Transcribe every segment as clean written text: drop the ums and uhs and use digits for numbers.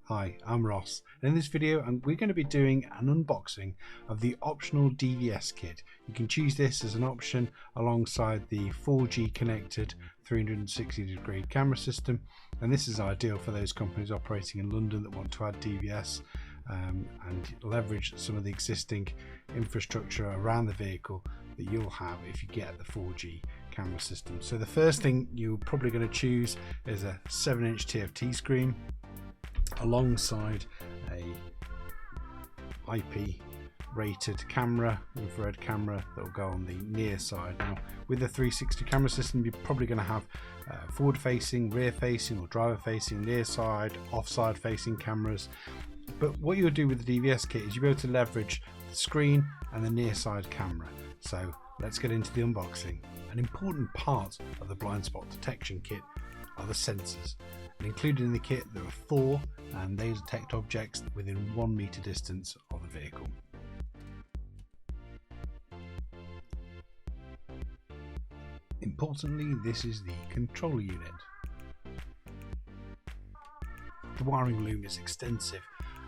Hi, I'm Ross, and in this video we're going to be doing an unboxing of the optional DVS kit. You can choose this as an option alongside the 4G connected 360-degree camera system, and this is ideal for those companies operating in London that want to add DVS and leverage some of the existing infrastructure around the vehicle that you'll have if you get the 4G camera system. So the first thing you're probably going to choose is a 7-inch TFT screen alongside a IP rated camera, infrared camera, that will go on the near side. Now with the 360 camera system you're probably going to have forward facing, rear facing or driver facing, near side, offside facing cameras, but what you'll do with the DVS kit is you'll be able to leverage the screen and the near side camera. So let's get into the unboxing. An important part of the blind spot detection kit are the sensors, and included in the kit there are 4, and they detect objects within 1 meter distance of the vehicle. Importantly, this is the controller unit. The wiring loom is extensive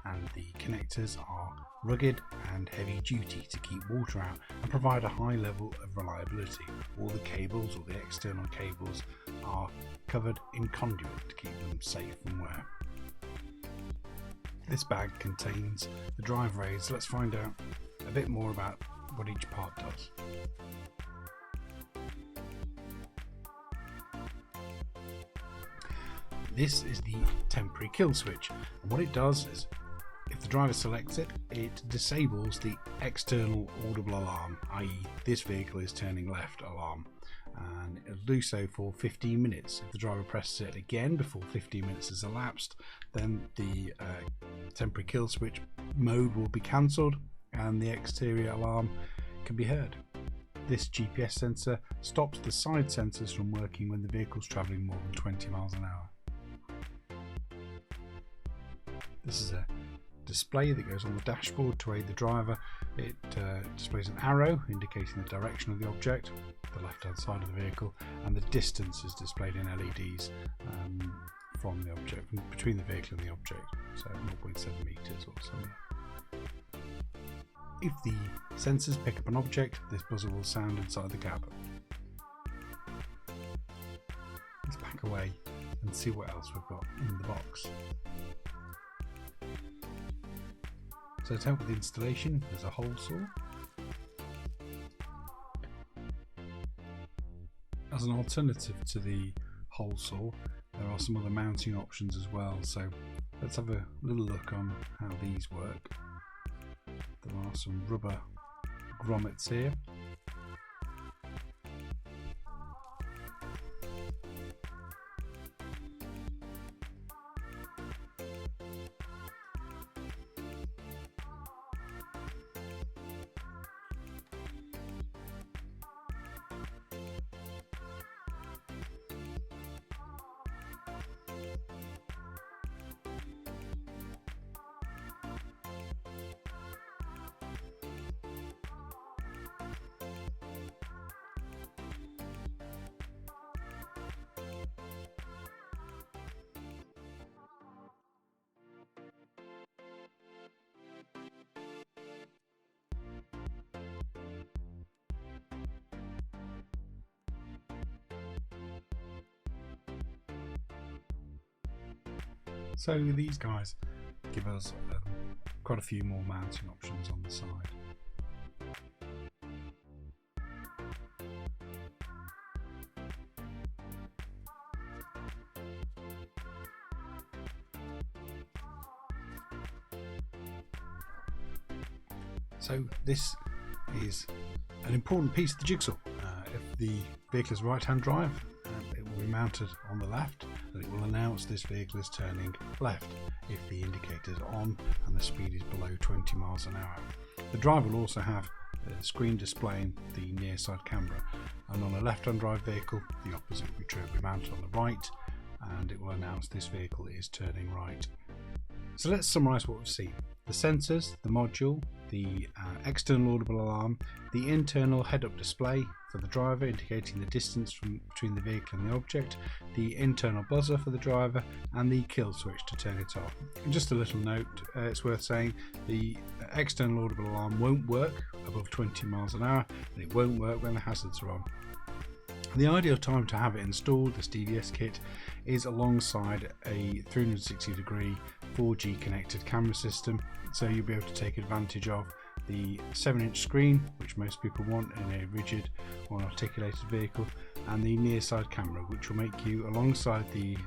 and the connectors are rugged and heavy duty to keep water out and provide a high level of reliability. All the cables, or the external cables, are covered in conduit to keep them safe from wear. This bag contains the driver aids. Let's find out a bit more about what each part does. This is the temporary kill switch, and what it does is, if the driver selects it, it disables the external audible alarm, i.e. this vehicle is turning left alarm, and it'll do so for 15 minutes. If the driver presses it again before 15 minutes has elapsed, then the temporary kill switch mode will be cancelled and the exterior alarm can be heard. This GPS sensor stops the side sensors from working when the vehicle is travelling more than 20 miles an hour. This is a display that goes on the dashboard to aid the driver. It displays an arrow indicating the direction of the object, the left hand side of the vehicle, and the distance is displayed in LEDs from the object, between the vehicle and the object, so 0.7 meters or something. If the sensors pick up an object, this buzzer will sound inside the cab. Let's back away and see what else we've got in the box. So to help with the installation, there's a hole saw. As an alternative to the hole saw, there are some other mounting options as well, so let's have a little look on how these work. There are some rubber grommets here. So these guys give us quite a few more mounting options on the side. So this is an important piece of the jigsaw. If the vehicle is right-hand drive, it will be mounted on the left, and it will announce this vehicle is turning left if the indicator is on and the speed is below 20 miles an hour. The driver will also have a screen displaying the near side camera, and on a left-hand drive vehicle the opposite will be true. It will be mounted on the right and it will announce this vehicle is turning right. So let's summarise what we've seen. The sensors, the module, the external audible alarm, the internal head-up display for the driver, indicating the distance between the vehicle and the object, the internal buzzer for the driver, and the kill switch to turn it off. And just a little note, it's worth saying the external audible alarm won't work above 20 miles an hour, and it won't work when the hazards are on. The ideal time to have it installed, this DVS kit, is alongside a 360-degree 4G connected camera system, so you'll be able to take advantage of the 7-inch screen, which most people want in a rigid or an articulated vehicle, and the near side camera, which will make you, alongside the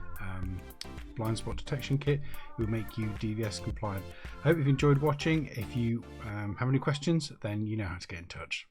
blind spot detection kit, it will make you DVS compliant. I hope you've enjoyed watching. If you have any questions, then you know how to get in touch.